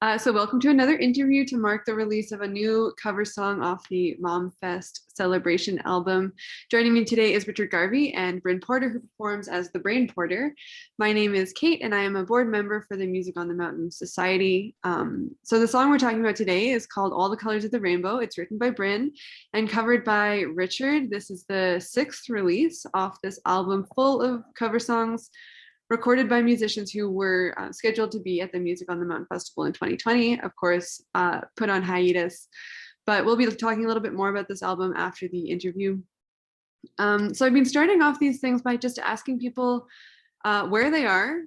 So welcome to another interview to mark the release of a new cover song off the Mom Fest Celebration album. Joining me today is Richard Garvey and Bryn Porter, who performs as the Brain Porter. My name is Kate, and I am a board member for the Music on the Mountain Society. So the song we're talking about today is called All the Colors of the Rainbow. It's written by Bryn and covered by Richard. This is the 6th release off this album full of cover songs recorded by musicians who were scheduled to be at the Music on the Mountain Festival in 2020, of course, put on hiatus. But we'll be talking a little bit more about this album after the interview. So I've been starting off these things by just asking people where they are,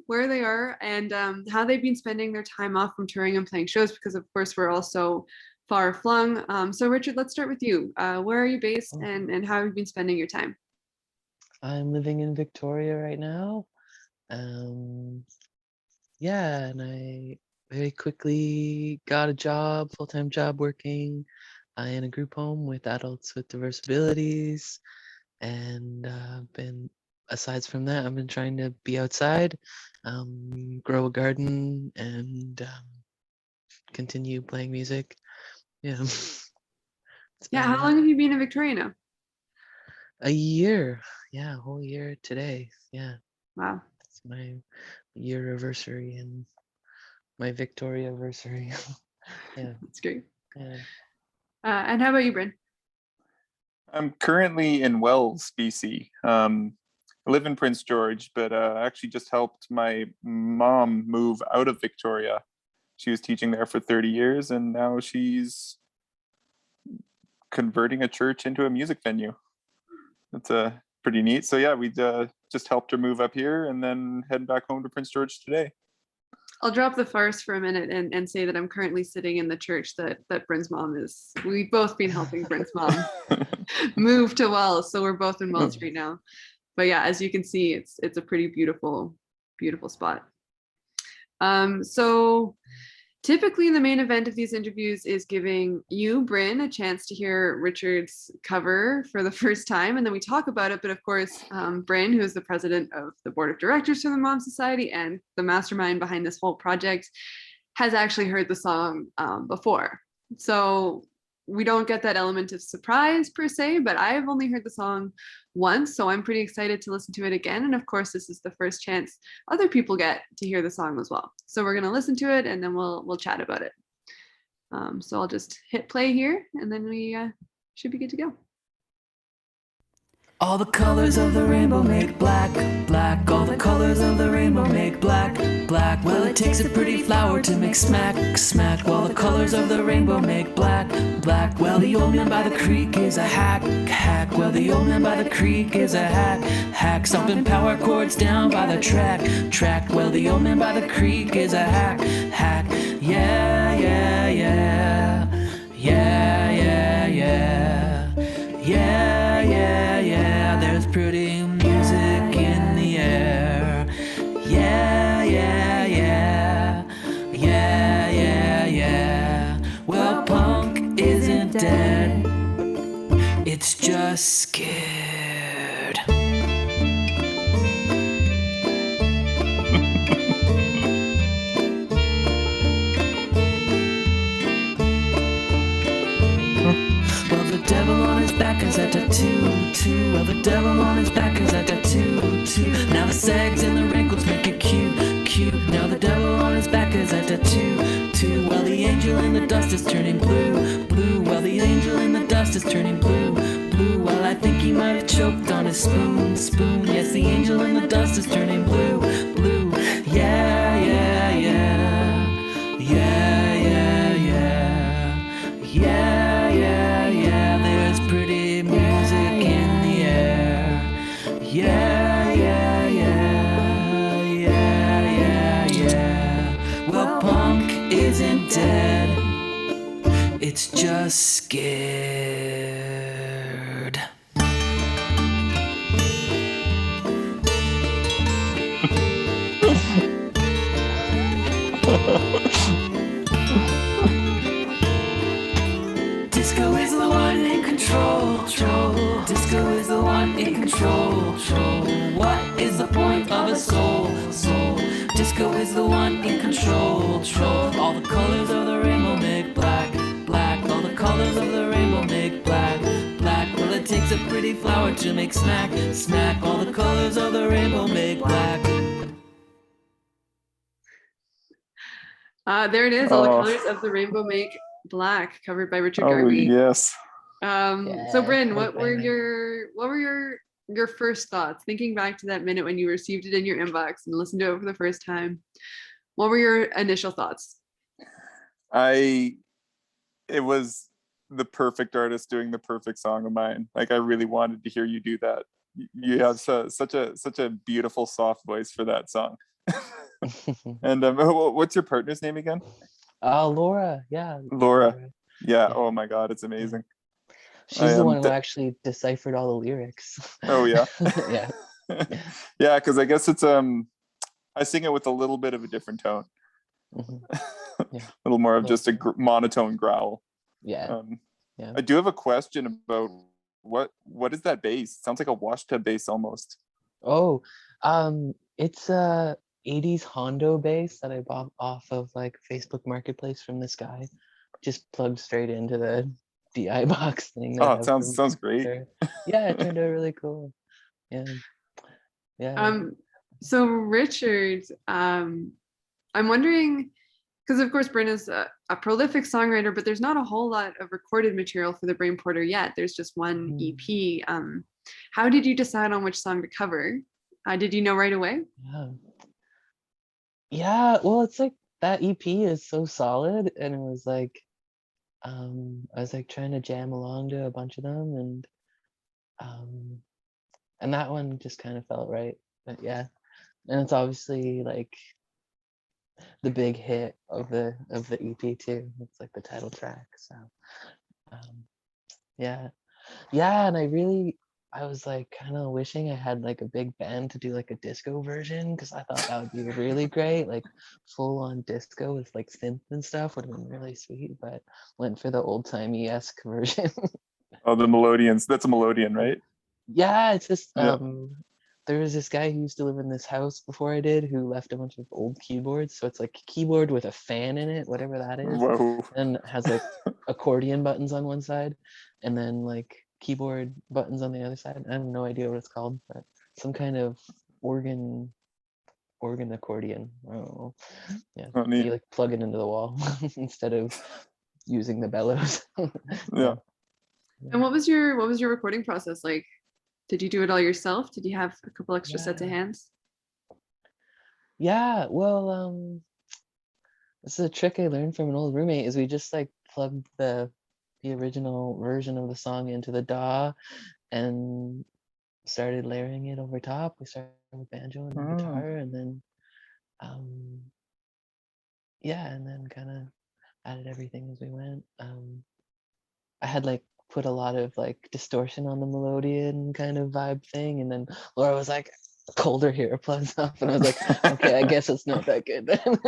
and how they've been spending their time off from touring and playing shows, because of course we're all so far flung. So Richard, let's start with you. Where are you based, and how have you been spending your time? I'm living in Victoria right now. Yeah, and I very quickly got a job, full-time job working in a group home with adults with diverse abilities. And aside from that, I've been trying to be outside, grow a garden, and continue playing music. Yeah. Yeah, how long have you been in Victoria now? A year. Yeah, a whole year today. Yeah. Wow. It's my year anniversary and my Victoria anniversary. Yeah. That's great. Yeah. And how about you, Bryn? I'm currently in Wells, BC. I live in Prince George, but actually just helped my mom move out of Victoria. She was teaching there for 30 years, and now she's converting a church into a music venue. That's pretty neat. So yeah, we just helped her move up here and then head back home to Prince George today. I'll drop the farce for a minute and say that I'm currently sitting in the church that Bryn's mom is. We've both been helping Bryn's mom move to Wells, so we're both in Wells right now. But yeah, as you can see, it's a pretty beautiful spot. So typically the main event of these interviews is giving you, Bryn, a chance to hear Richard's cover for the first time, and then we talk about it. But of course, Bryn, who is the president of the board of directors for the Mom Society and the mastermind behind this whole project, has actually heard the song before. So we don't get that element of surprise per se, but I've only heard the song once, so I'm pretty excited to listen to it again. And of course, this is the first chance other people get to hear the song as well. So we're gonna listen to it and then we'll chat about it. So I'll just hit play here and then we should be good to go. All the colors of the rainbow make black, black. All the colors of the rainbow make black, black. Well, it takes a pretty flower to make smack, smack. All the colors of the rainbow make black, black. Well, the old man by the creek is a hack, hack. Well, the old man by the creek is a hack, hack. Stomping power chords down by the track, track. Well, the old man by the creek is a hack, hack. Yeah, yeah, yeah. Yeah, yeah, yeah. Yeah, yeah, yeah. There's pretty music in the air. Yeah, yeah, yeah. Yeah, yeah, yeah. Well, punk isn't dead. It's just scared. Devil on his back is a tattoo, too. Well, the devil on his back is a tattoo, too. Now the sags and the wrinkles make it cute, cute. Now the devil on his back is a tattoo, too. Well, the angel in the dust is turning blue, blue. Well, the angel in the dust is turning blue, blue. Well, I think he might have choked on his spoon, spoon. Yes, the angel in the dust is turning blue, blue. Yeah, yeah, yeah. Yeah, yeah, yeah. Yeah, yeah, yeah. There's pretty music in the air. Yeah, yeah, yeah. Yeah, yeah, yeah. Well, punk isn't dead. It's just scared. Disco is the one in control, control. Disco is the one in control, control. What is the point of a soul, soul? Disco rainbow is the one in control. Control. All the colors of the rainbow make black, black. All the colors of the rainbow make black, black. Well, it takes a pretty flower to make smack, smack. All the colors of the rainbow make black. There it is. All the Oh. colors of the rainbow make black, covered by Richard Oh Garvey. yes. So Bryn, what were headbanger. your first thoughts? Thinking back to that minute when you received it in your inbox and listened to it for the first time, what were your initial thoughts? It was the perfect artist doing the perfect song of mine. Like I really wanted to hear you do that. You have such a beautiful soft voice for that song. And what's your partner's name again? Laura. Yeah. Laura. Yeah. Yeah. Oh my God, it's amazing. She's the one who actually deciphered all the lyrics. Oh yeah. Yeah. Yeah, because I guess it's I sing it with a little bit of a different tone. Yeah. A little more of just a monotone growl. Yeah. Yeah. I do have a question about what is that bass? It sounds like a washtub bass almost. Oh, it's a 80s Hondo bass that I bought off of like Facebook Marketplace from this guy. Just plugged straight into the DI box thing. Oh, it sounds great. Yeah, it turned out really cool. Yeah. Yeah. So Richard, I'm wondering, because of course Bryn is a prolific songwriter, but there's not a whole lot of recorded material for the Brain Porter yet. There's just one EP. How did you decide on which song to cover? Did you know right away? Yeah, well, it's like that EP is so solid, and it was like I was like trying to jam along to a bunch of them, and that one just kind of felt right. But yeah, and it's obviously like the big hit of the EP too. It's like the title track. So yeah, and I was like kind of wishing I had like a big band to do like a disco version, because I thought that would be really great, like full on disco with like synth and stuff would have been really sweet, but went for the old timey-esque version. Oh, the Melodians. That's a Melodian, right? Yeah, it's just Yeah. there was this guy who used to live in this house before I did, who left a bunch of old keyboards. So it's like keyboard with a fan in it, whatever that is, Whoa. and it has like accordion buttons on one side, and then like keyboard buttons on the other side. I have no idea what it's called, but some kind of organ accordion. I don't know. Yeah, Oh, neat. you like plug it into the wall instead of using the bellows. Yeah. And what was your recording process like? Did you do it all yourself? Did you have a couple extra sets of hands? Yeah, well, this is a trick I learned from an old roommate, is we just like plugged the original version of the song into the DAW and started layering it over top. We started with banjo and guitar, and then and then kind of added everything as we went. I had like put a lot of like distortion on the melodian kind of vibe thing, and then Laura was like, colder here, plugs up, and I was like, okay, I guess it's not that good then.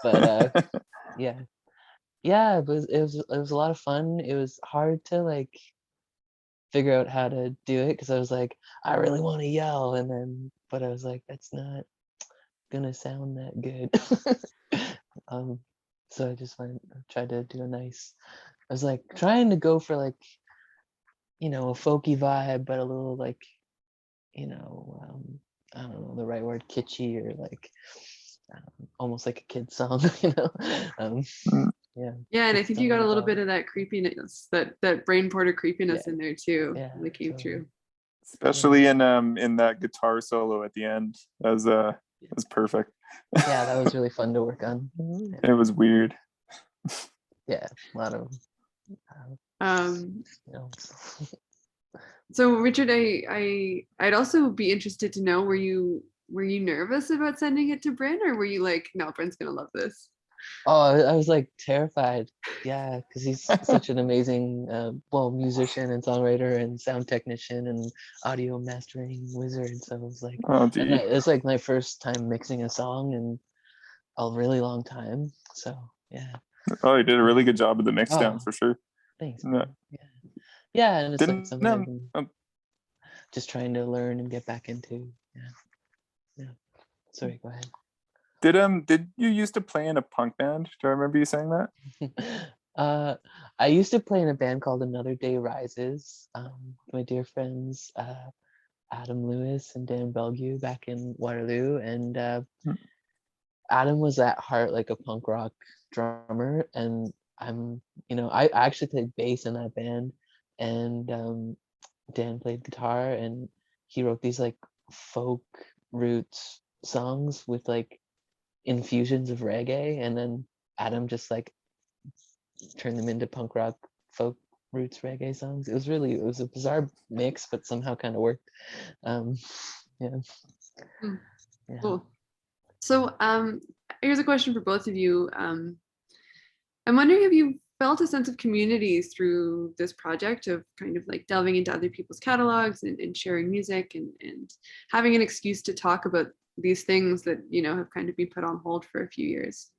But yeah, it was a lot of fun. It was hard to like figure out how to do it, because I was like, I really want to yell, but I was like, that's not gonna sound that good. So I just tried to do I was like trying to go for like, a folky vibe, but a little like, I don't know the right word, kitschy, or like almost like a kid's song, Yeah, and I think you got a little bit of that creepiness, that Brain Porter creepiness in there too. Yeah, that came through. Especially in that guitar solo at the end. That was perfect. Yeah, that was really fun to work on. It was weird. Yeah, a lot of So Richard, I'd also be interested to know, were you nervous about sending it to Bryn, or were you like, no, Bryn's gonna love this? Oh, I was like terrified. Yeah, because he's such an amazing musician and songwriter and sound technician and audio mastering wizard. So it was like, it was like my first time mixing a song in a really long time. So yeah. Oh, you did a really good job of the mix down for sure. Thanks. Yeah. Yeah, and it's like something I've been just trying to learn and get back into. Yeah. Sorry, go ahead. Did you used to play in a punk band? Do I remember you saying that? I used to play in a band called Another Day Rises. With my dear friends Adam Lewis and Dan Belgu back in Waterloo, and Hmm. Adam was at heart like a punk rock drummer, and I actually played bass in that band, and Dan played guitar, and he wrote these like folk roots songs with like infusions of reggae, and then Adam just like turned them into punk rock folk roots reggae songs. It was a bizarre mix, but somehow kind of worked. Yeah. Mm, Yeah. Cool. So here's a question for both of you. I'm wondering if you felt a sense of community through this project of kind of like delving into other people's catalogs and sharing music and having an excuse to talk about these things that, have kind of been put on hold for a few years.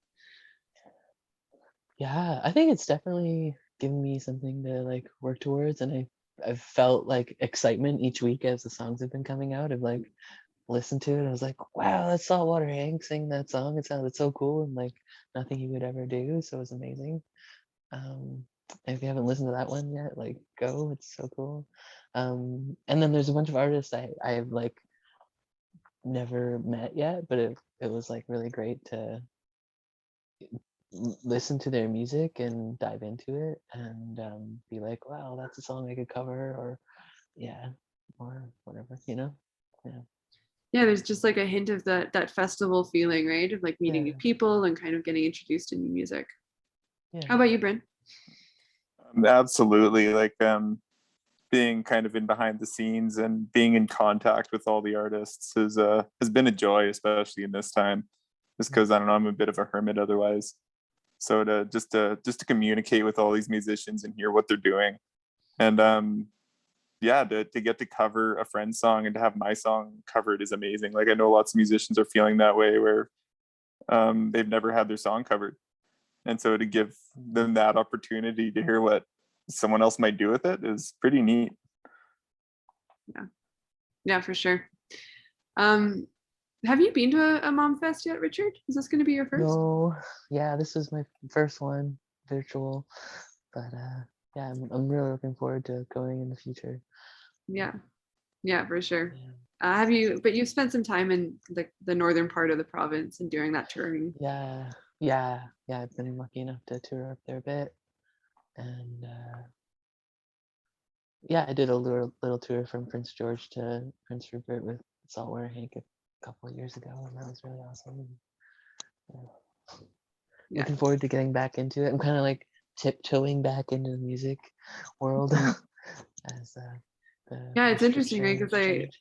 Yeah, I think it's definitely given me something to like work towards, and I've felt like excitement each week as the songs have been coming out. I've like listened to it. I was like, wow, that's Saltwater Hank sing that song. It sounded so cool and like nothing he would ever do. So it was amazing. And if you haven't listened to that one yet, like go, it's so cool. And then there's a bunch of artists I've like never met yet, but it was like really great to listen to their music and dive into it and be like, wow, that's a song I could cover, or yeah, or whatever, Yeah. Yeah, there's just like a hint of that festival feeling, right? Of like meeting new Yeah. people and kind of getting introduced to new music. Yeah. How about you, Bryn? Absolutely. Like being kind of in behind the scenes and being in contact with all the artists has been a joy, especially in this time. Just because I don't know, I'm a bit of a hermit otherwise. So to communicate with all these musicians and hear what they're doing, and to get to cover a friend's song and to have my song covered is amazing. Like I know lots of musicians are feeling that way where they've never had their song covered, and so to give them that opportunity to hear what someone else might do with it is pretty neat. Yeah, for sure. Have you been to a Mom Fest yet, Richard? Is this going to be your first? No, yeah, this was my first one, virtual, but yeah, I'm really looking forward to going in the future. Yeah, for sure. Yeah. But you've spent some time in the northern part of the province and doing that touring. Yeah, I've been lucky enough to tour up there a bit, and yeah, I did a little tour from Prince George to Prince Rupert with Saltwater Hank a couple of years ago, and that was really awesome. Yeah. Looking forward to getting back into it. I'm kind of like tiptoeing back into the music world as Yeah, it's interesting, right? Because restrictions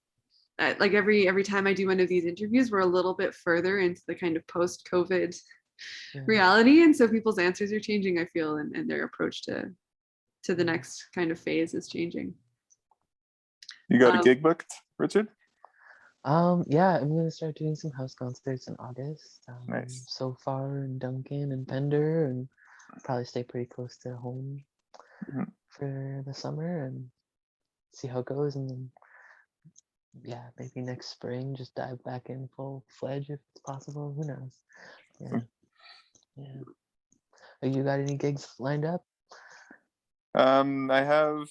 change. like every time I do one of these interviews, we're a little bit further into the kind of post-COVID Yeah. reality, and so people's answers are changing, I feel, and their approach to the next kind of phase is changing. You got a gig booked, Richard? Yeah, I'm gonna start doing some house concerts in August. Nice. So far in Duncan and Pender, and probably stay pretty close to home for the summer and see how it goes, and then yeah, maybe next spring just dive back in full fledged if it's possible. Who knows? Yeah. Have you got any gigs lined up? I have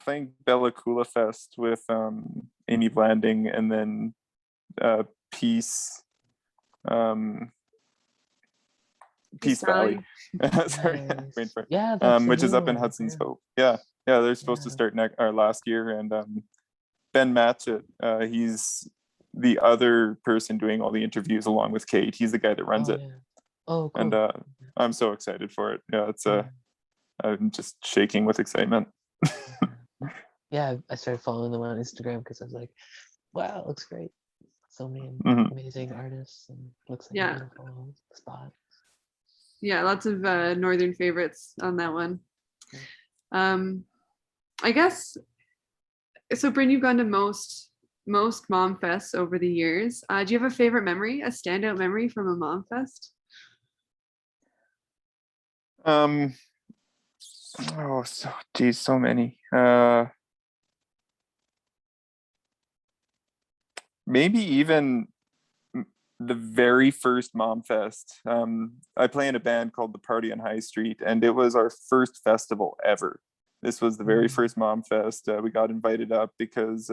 playing Bella Kula Fest with Amy Blanding, and then Peace Peace Valley. Sorry, Nice. Yeah, which is up in Hudson's Hope. Yeah, they're supposed to start last year, and Ben Matchett, he's the other person doing all the interviews along with Kate. He's the guy that runs it. Yeah. Oh, cool. And I'm so excited for it. Yeah, it's I'm just shaking with excitement. Yeah, I started following them on Instagram because I was like, wow, it looks great. So many amazing artists, and looks like a beautiful spot. Yeah, lots of northern favorites on that one. I guess so. Bryn, you've gone to most Mom Fests over the years. Do you have a favorite memory, a standout memory from a Mom Fest? So many. Maybe even the very first Mom Fest. I play in a band called the Party on High Street, and it was our first festival ever. This was the very first Mom Fest. We got invited up because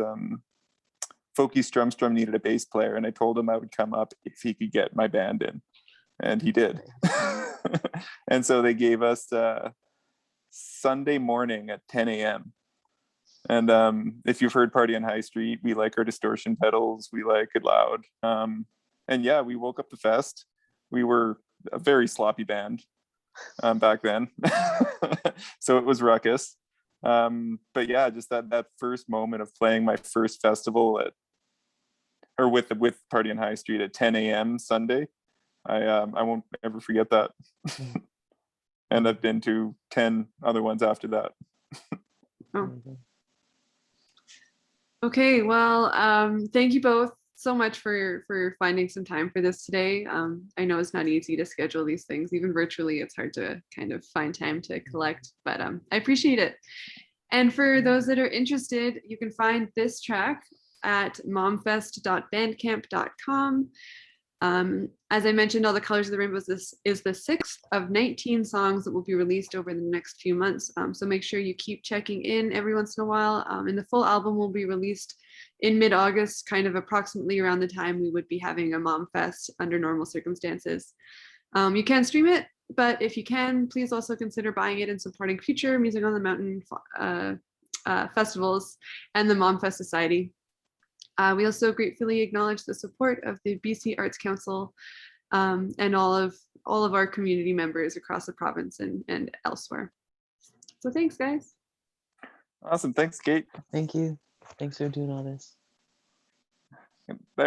Folky Strumstrom needed a bass player, and I told him I would come up if he could get my band in, and he did. And so they gave us Sunday morning at 10 a.m. And if you've heard Party on High Street, we like our distortion pedals, we like it loud. And yeah, we woke up the fest. We were a very sloppy band back then. So it was ruckus. But yeah, just that first moment of playing my first festival with Party on High Street at 10 a.m. Sunday, I won't ever forget that. And I've been to 10 other ones after that. Oh. Okay, well, thank you both so much for finding some time for this today. I know it's not easy to schedule these things, even virtually. It's hard to kind of find time to collect, but I appreciate it. And for those that are interested, you can find this track at momfest.bandcamp.com. As I mentioned, All the Colors of the Rainbow is the 6th of 19 songs that will be released over the next few months. So make sure you keep checking in every once in a while. And the full album will be released in mid-August, kind of approximately around the time we would be having a Mom Fest under normal circumstances. You can stream it, but if you can, please also consider buying it and supporting future Music on the Mountain festivals and the Mom Fest Society. We also gratefully acknowledge the support of the BC Arts Council and all of our community members across the province and elsewhere. So thanks, guys. Awesome. Thanks, Kate. Thank you. Thanks for doing all this. Bye.